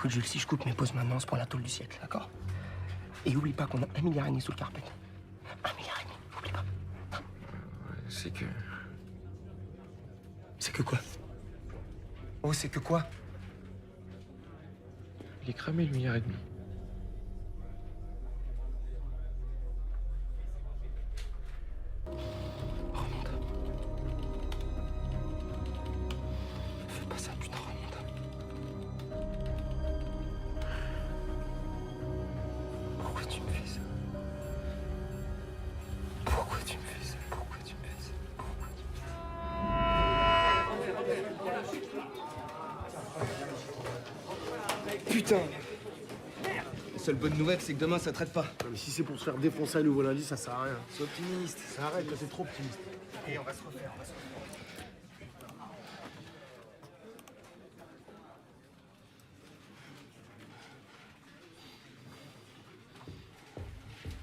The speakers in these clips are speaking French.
Écoute, Jules, si je coupe mes pauses maintenant, on se prend la tôle du siècle, d'accord? Et oublie pas qu'on a 1,5 milliard sous le carpet. 1,5 milliard, oublie pas. Ouais, c'est que... C'est que quoi? Oh, c'est que quoi? Il est cramé, le 1,5 milliard. Remonte. Fais pas ça, putain, remonte. Pourquoi tu me fais ça? Pourquoi tu me fais ça? Pourquoi tu me fais ça? Pourquoi tu me fais ça? Putain! La seule bonne nouvelle, c'est que demain, ça traite pas. Non, mais si c'est pour se faire défoncer à nouveau lundi, ça sert à rien. C'est optimiste. Ça arrête, là, c'est trop optimiste. Et on va se refaire,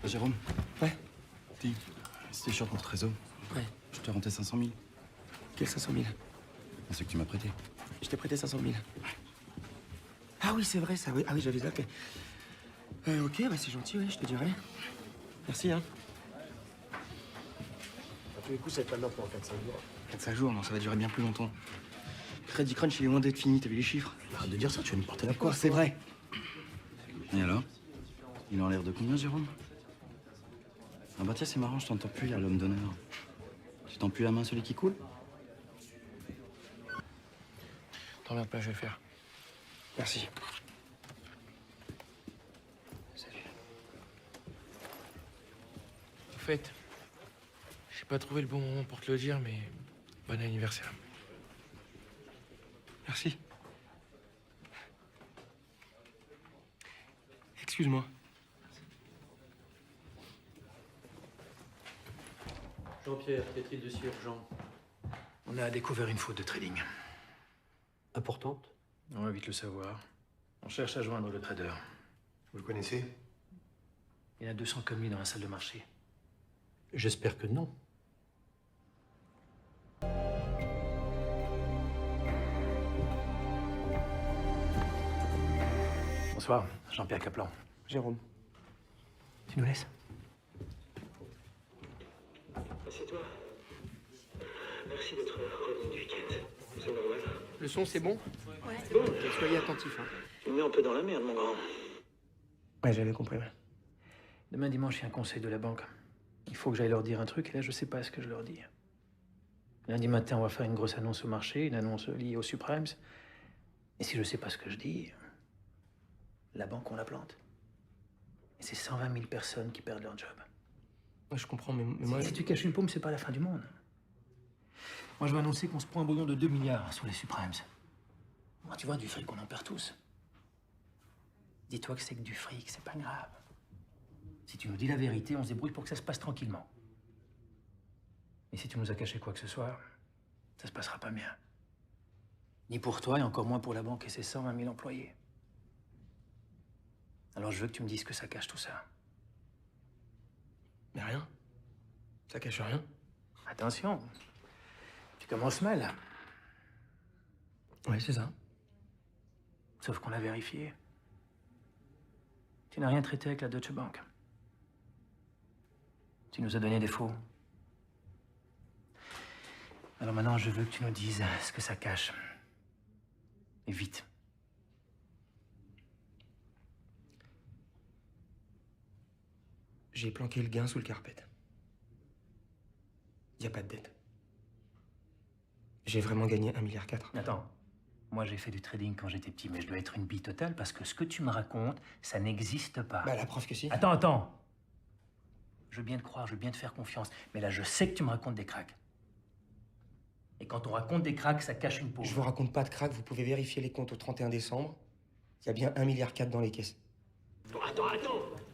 Jérôme, Ouais? dis, c'était sur ton trésor. Ouais. Je t'ai renté 500 000. Quel 500 000? C'est que tu m'as prêté. Je t'ai prêté 500 000. Ah oui, c'est vrai, ça, oui. Ah oui, j'avais zappé. Ok, bah c'est gentil, oui, je te dirai. Merci, hein. À tous les coups, ça va être la merde pendant 4-5 jours. 4-5 jours, non, ça va durer bien plus longtemps. Crédit Crunch, il est loin d'être fini, t'as vu les chiffres? Arrête de dire ça, tu vas nous porter la Quoi, poisse. c'est vrai? Et alors? Il a l'air de combien, Jérôme? Ah bah tiens, c'est marrant, je t'entends plus, là, l'homme d'honneur. Tu tends plus la main à celui qui coule? T'emmerdes pas, je vais le faire. Merci. Salut. Au fait, j'ai pas trouvé le bon moment pour te le dire, mais bon anniversaire. Merci. Excuse-moi. Jean-Pierre, qu'est-il de si urgent? On a découvert une faute de trading. Importante? On va vite le savoir. On cherche à joindre le trader. Vous le connaissez? Il y en a 200 comme lui dans la salle de marché. J'espère que non. Bonsoir, Jean-Pierre Kaplan. Jérôme. Tu nous laisses? C'est toi. Merci d'être revenu du week-end. C'est normal. Le son, c'est bon? Bon, Soyez attentifs, hein. il me met un peu dans la merde, mon grand. Ouais, j'avais compris, ouais. Demain dimanche, il y a un conseil de la banque. Il faut que j'aille leur dire un truc, et là, je sais pas ce que je leur dis. Lundi matin, on va faire une grosse annonce au marché, une annonce liée aux Supremes. Et si je sais pas ce que je dis, la banque, on la plante. Et c'est 120 000 personnes qui perdent leur job. Ouais, je comprends, mais moi... Si tu caches une paume, c'est pas la fin du monde. Moi, je vais annoncer qu'on se prend un bouillon de 2 milliards sur les Supremes. Moi, tu vois, du fric, on en perd tous. Dis-toi que c'est que du fric, c'est pas grave. Si tu nous dis la vérité, on se débrouille pour que ça se passe tranquillement. Et si tu nous as caché quoi que ce soit, ça se passera pas bien. Ni pour toi, et encore moins pour la banque et ses 120 000 employés. Alors je veux que tu me dises que ça cache tout ça. Mais rien. Ça cache rien. Attention, tu commences mal. Ouais, c'est ça. Sauf qu'on l'a vérifié. Tu n'as rien traité avec la Deutsche Bank. Tu nous as donné des faux. Alors maintenant, je veux que tu nous dises ce que ça cache. Et vite. J'ai planqué le gain sous le carpet. Y a pas de dette. J'ai vraiment gagné 1,4 milliard. Attends. Moi, j'ai fait du trading quand j'étais petit, mais je dois être une bille totale parce que ce que tu me racontes, ça n'existe pas. Bah, la preuve que si. Attends. Je veux bien te croire, je veux bien te faire confiance, mais là, je sais que tu me racontes des cracks. Et quand on raconte des cracks, ça cache une peau. Je vous raconte pas de crack, vous pouvez vérifier les comptes au 31 décembre. Il y a bien 1,4 milliard dans les caisses. Bon, attends.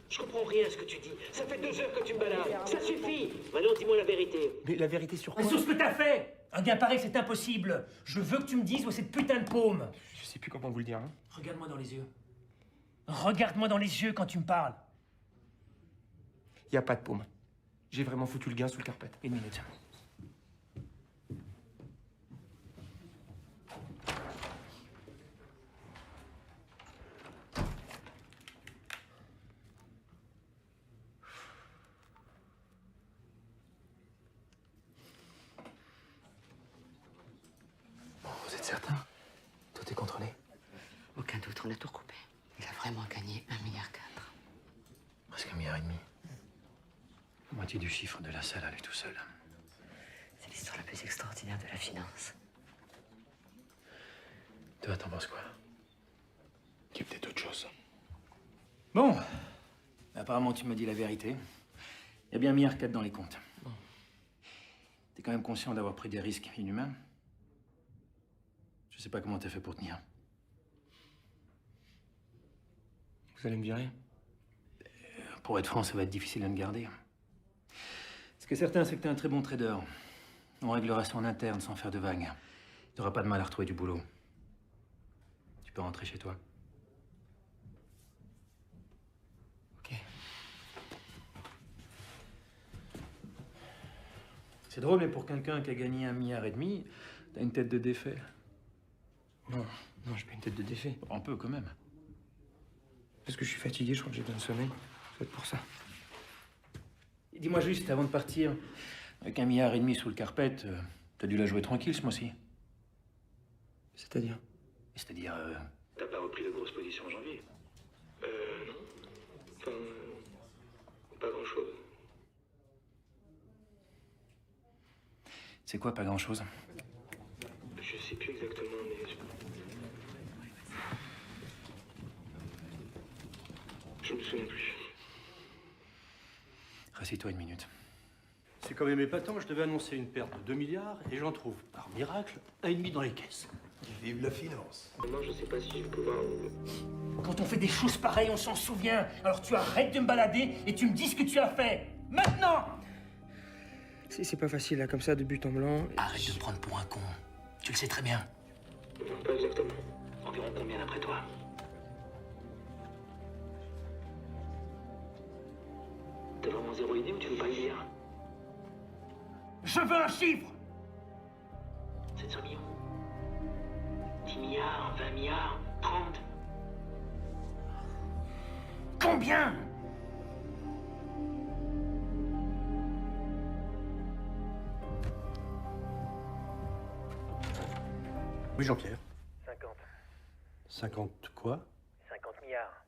Je comprends rien à ce que tu dis. Ça fait 2 heures que tu me balades. Ça suffit. Maintenant, dis-moi la vérité. Mais la vérité sur quoi? Sur ce que t'as fait! Un gain pareil, c'est impossible. Je veux que tu me dises où est cette putain de paume. Je sais plus comment vous le dire, hein. Regarde-moi dans les yeux. Regarde-moi dans les yeux quand tu me parles. Y a pas de paume. J'ai vraiment foutu le gain sous le carpet. Une minute. moitié du chiffre de la salle à lui tout seul. C'est l'histoire la plus extraordinaire de la finance. Toi, t'en penses quoi? Il y a peut-être autre chose. Bon. Apparemment, tu m'as dit la vérité. Il y a bien mis R4 dans les comptes. T'es quand même conscient d'avoir pris des risques inhumains? Je sais pas comment t'as fait pour tenir. Vous allez me virer? Pour être franc, ça va être difficile de me garder. Ce qui est certain, c'est que t'es un très bon trader. On réglera ça en interne sans faire de vagues. T'auras pas de mal à retrouver du boulot. Tu peux rentrer chez toi. Ok. C'est drôle, mais pour quelqu'un qui a gagné 1,5 milliard, t'as une tête de défait. Non, non, j'ai pas une tête de défait. Un peu, quand même. Parce que je suis fatigué, je crois que j'ai besoin de sommeil. C'est peut-être pour ça. Et dis-moi juste, avant de partir, avec 1,5 milliard sous le carpet, t'as dû la jouer tranquille ce mois-ci. C'est-à-dire? C'est-à-dire, T'as pas repris de grosses positions en janvier? Non. Enfin, pas grand-chose. c'est quoi, pas grand-chose? Je sais plus exactement, mais... Je me souviens plus. Rassis-toi une minute. C'est quand même épatant. Je devais annoncer une perte de 2 milliards et j'en trouve, par miracle, 1,5 dans les caisses. Vive la finance. Moi, je sais pas si je vais pouvoir... Quand on fait des choses pareilles, on s'en souvient. Alors tu arrêtes de me balader et tu me dis ce que tu as fait. Maintenant! C'est pas facile, là, comme ça, de but en blanc. Arrête de me prendre pour un con. Tu le sais très bien. Non, pas exactement. Environ combien d'après toi? T'as vraiment zéro idée ou tu veux pas le dire? Je veux un chiffre! 700 millions? 10 milliards? 20 milliards? 30? Combien? Oui, Jean-Pierre. 50. 50 quoi? 50 milliards.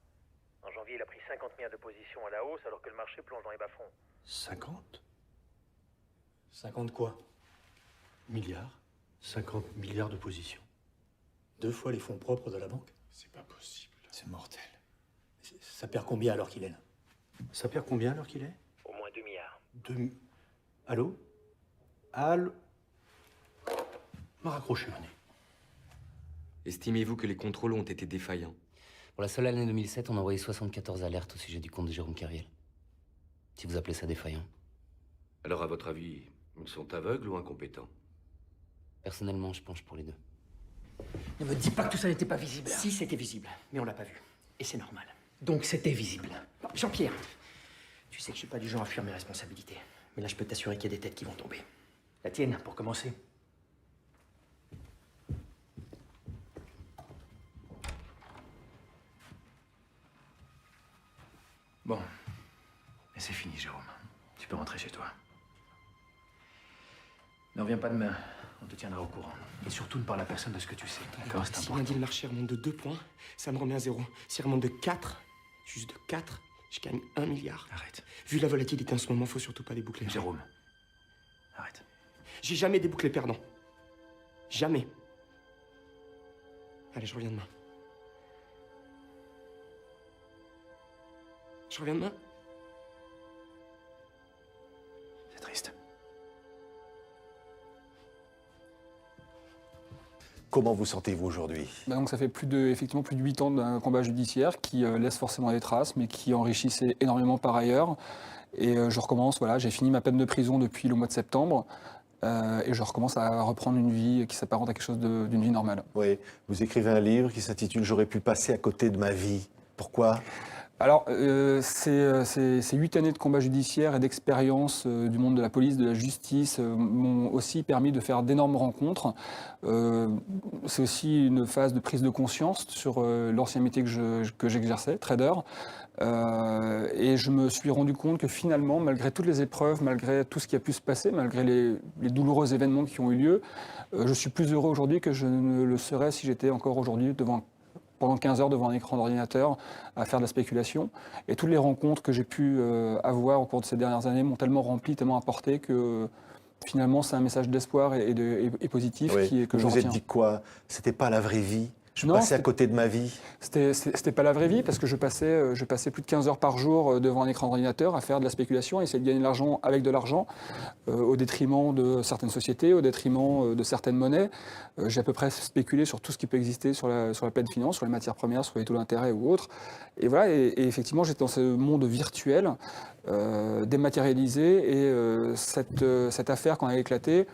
En janvier, il a pris 50 milliards de position à la hausse alors que le marché plonge dans les bas-fonds. 50? 50 quoi? Milliards. 50 milliards de positions. 2 fois les fonds propres de la banque. C'est pas possible. C'est mortel. Ça perd combien alors qu'il est là? Ça perd combien alors qu'il est? Au moins 2 milliards. Allô? Allô? M'a raccroché le nez. Estimez-vous que les contrôles ont été défaillants? Pour la seule année 2007, on a envoyé 74 alertes au sujet du compte de Jérôme Kerviel. Si vous appelez ça défaillant. Alors, à votre avis, ils sont aveugles ou incompétents? Personnellement, je penche pour les deux. Ne me dis pas que tout ça n'était pas visible. Si, c'était visible, mais on l'a pas vu. Et c'est normal. Donc c'était visible. Jean-Pierre, tu sais que je suis pas du genre à fuir mes responsabilités. Mais là, je peux t'assurer qu'il y a des têtes qui vont tomber. La tienne, pour commencer. Bon. Mais c'est fini, Jérôme. Tu peux rentrer chez toi. Ne reviens pas demain. On te tiendra au courant. Et surtout, ne parle à personne de ce que tu sais. D'accord, c'est Si important. lundi le marché remonte de 2 points, ça me remet à 0. S'il remonte de 4, juste de 4, je gagne 1 milliard. Arrête. Vu la volatilité en ce moment, faut surtout pas déboucler. Jérôme. Arrête. J'ai jamais débouclé perdant. Jamais. Allez, je reviens demain. Je reviens demain. C'est triste. Comment vous sentez-vous aujourd'hui? Donc ça fait effectivement plus de 8 ans d'un combat judiciaire qui laisse forcément des traces, mais qui enrichissait énormément par ailleurs. Et je recommence, voilà, j'ai fini ma peine de prison depuis le mois de septembre. Et je recommence à reprendre une vie qui s'apparente à quelque chose d'une vie normale. Oui, vous écrivez un livre qui s'intitule « J'aurais pu passer à côté de ma vie ». Pourquoi? Alors, ces 8 années de combat judiciaire et d'expérience du monde de la police, de la justice, m'ont aussi permis de faire d'énormes rencontres. C'est aussi une phase de prise de conscience sur l'ancien métier que j'exerçais, trader. Et je me suis rendu compte que finalement, malgré toutes les épreuves, malgré tout ce qui a pu se passer, malgré les douloureux événements qui ont eu lieu, je suis plus heureux aujourd'hui que je ne le serais si j'étais encore aujourd'hui devant pendant 15 heures devant un écran d'ordinateur à faire de la spéculation. Et toutes les rencontres que j'ai pu avoir au cours de ces dernières années m'ont tellement rempli, tellement apporté que finalement c'est un message d'espoir et positif que je Vous vous êtes retiens. dit quoi? C'était pas la vraie vie? Je Non, passais à côté de ma vie? C'était pas la vraie vie parce que je passais plus de 15 heures par jour devant un écran d'ordinateur à faire de la spéculation, à essayer de gagner de l'argent avec de l'argent, au détriment de certaines sociétés, au détriment de certaines monnaies. J'ai à peu près spéculé sur tout ce qui peut exister sur la pleine finance, sur les matières premières, sur les taux d'intérêt ou autres. Et voilà, et effectivement, j'étais dans ce monde virtuel, dématérialisé, et cette affaire, quand elle a éclaté,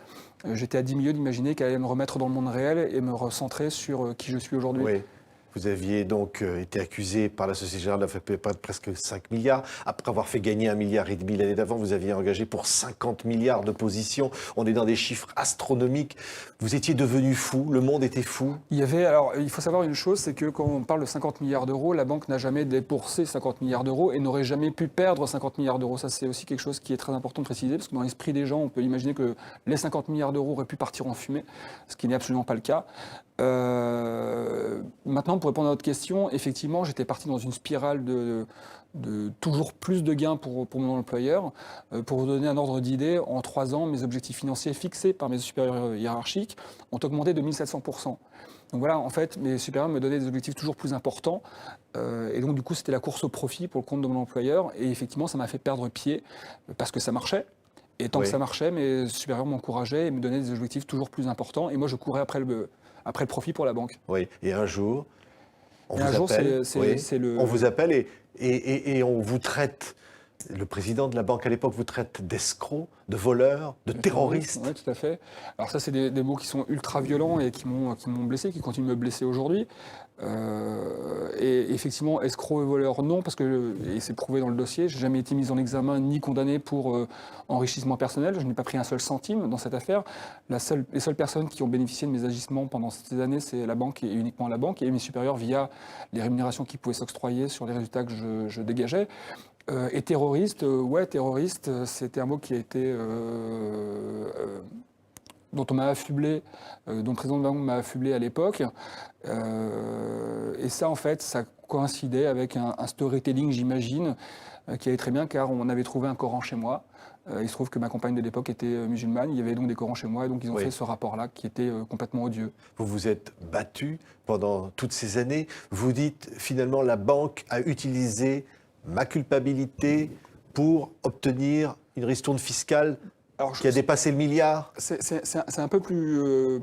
j'étais à 10 milieux d'imaginer qu'elle allait me remettre dans le monde réel et me recentrer sur qui je suis aujourd'hui. Oui. Vous aviez donc été accusé par la Société Générale d'avoir fait perdre presque 5 milliards. Après avoir fait gagner 1,5 milliard l'année d'avant, vous aviez engagé pour 50 milliards de positions. On est dans des chiffres astronomiques. Vous étiez devenu fou, le monde était fou. Alors, il faut savoir une chose, c'est que quand on parle de 50 milliards d'euros, la banque n'a jamais déboursé 50 milliards d'euros et n'aurait jamais pu perdre 50 milliards d'euros. Ça, c'est aussi quelque chose qui est très important de préciser, parce que dans l'esprit des gens, on peut imaginer que les 50 milliards d'euros auraient pu partir en fumée, ce qui n'est absolument pas le cas. Maintenant, pour répondre à votre question, effectivement, j'étais parti dans une spirale de toujours plus de gains pour mon employeur. Pour vous donner un ordre d'idée, en 3 ans, mes objectifs financiers fixés par mes supérieurs hiérarchiques ont augmenté de 1700%. Donc voilà, en fait, mes supérieurs me donnaient des objectifs toujours plus importants. Et donc, du coup, c'était la course au profit pour le compte de mon employeur. Et effectivement, ça m'a fait perdre pied parce que ça marchait. Et tant que ça marchait, mes supérieurs m'encourageaient et me donnaient des objectifs toujours plus importants. Et moi, je courais après le profit pour la banque. Oui, et un jour, on vous appelle et on vous traite, le président de la banque à l'époque vous traite d'escroc, de voleur, de terroriste. Oui, tout à fait. Alors ça, c'est des mots qui sont ultra violents et qui m'ont blessé, qui continuent de me blesser aujourd'hui. Et effectivement, escroc et voleur, non, parce que, et c'est prouvé dans le dossier, j'ai jamais été mis en examen ni condamné pour enrichissement personnel. Je n'ai pas pris un seul centime dans cette affaire. Les seules personnes qui ont bénéficié de mes agissements pendant ces années, c'est la banque et uniquement la banque, et mes supérieurs via les rémunérations qui pouvaient s'octroyer sur les résultats que je dégageais. Et terroriste, terroriste, c'était un mot qui a été dont on m'a affublé, dont le président de la banque m'a affublé à l'époque. Et ça, en fait, ça coïncidait avec un storytelling, j'imagine, qui allait très bien, car on avait trouvé un Coran chez moi. Il se trouve que ma compagne de l'époque était musulmane, il y avait donc des Corans chez moi, et donc ils ont fait ce rapport-là qui était complètement odieux. Vous vous êtes battu pendant toutes ces années. Vous dites, finalement, la banque a utilisé ma culpabilité pour obtenir une ristourne fiscale qui a dépassé le milliard. C'est un peu plus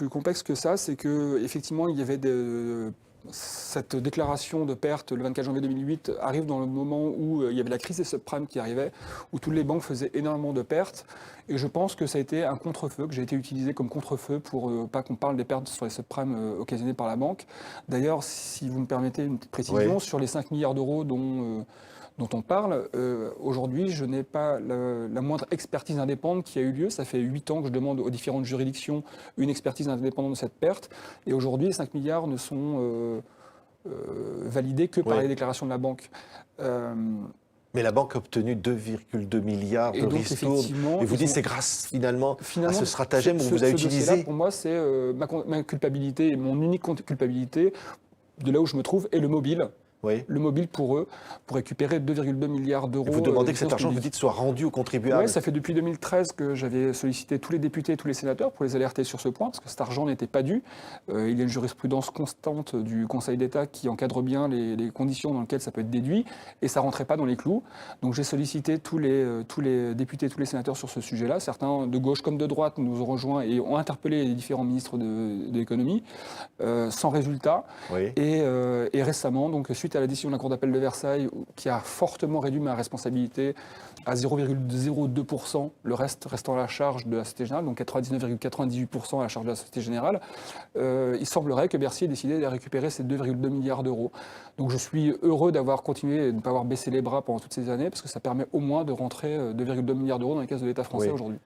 complexe que ça. C'est qu'effectivement, il y avait cette déclaration de perte le 24 janvier 2008 arrive dans le moment où il y avait la crise des subprimes qui arrivait, où toutes les banques faisaient énormément de pertes. Et je pense que ça a été un contre-feu, que j'ai été utilisé comme contre-feu pour pas qu'on parle des pertes sur les subprimes occasionnées par la banque. D'ailleurs, si vous me permettez une petite précision, sur les 5 milliards d'euros dont on parle, aujourd'hui, je n'ai pas la moindre expertise indépendante qui a eu lieu. Ça fait 8 ans que je demande aux différentes juridictions une expertise indépendante de cette perte. Et aujourd'hui, les 5 milliards ne sont validés que par les déclarations de la banque. Mais la banque a obtenu 2,2 milliards de ristournes. Et vous dites que c'est grâce finalement à ce stratagème où vous avez utilisé... Pour moi, c'est ma culpabilité et mon unique culpabilité de là où je me trouve, et le mobile. Le mobile pour eux, pour récupérer 2,2 milliards d'euros. Et vous demandez que cet argent, vous dites, soit rendu aux contribuables. Oui, ça fait depuis 2013 que j'avais sollicité tous les députés et tous les sénateurs pour les alerter sur ce point, parce que cet argent n'était pas dû. Il y a une jurisprudence constante du Conseil d'État qui encadre bien les conditions dans lesquelles ça peut être déduit, et ça ne rentrait pas dans les clous. Donc j'ai sollicité tous les députés et tous les sénateurs sur ce sujet-là. Certains de gauche comme de droite nous ont rejoints et ont interpellé les différents ministres de l'économie, sans résultat. Et récemment, donc suite à la décision de la Cour d'appel de Versailles, qui a fortement réduit ma responsabilité à 0,02%, le reste restant à la charge de la Société Générale, donc 99,98% à la charge de la Société Générale, il semblerait que Bercy ait décidé de récupérer ces 2,2 milliards d'euros. Donc je suis heureux d'avoir continué et de ne pas avoir baissé les bras pendant toutes ces années, parce que ça permet au moins de rentrer 2,2 milliards d'euros dans les caisses de l'État français aujourd'hui.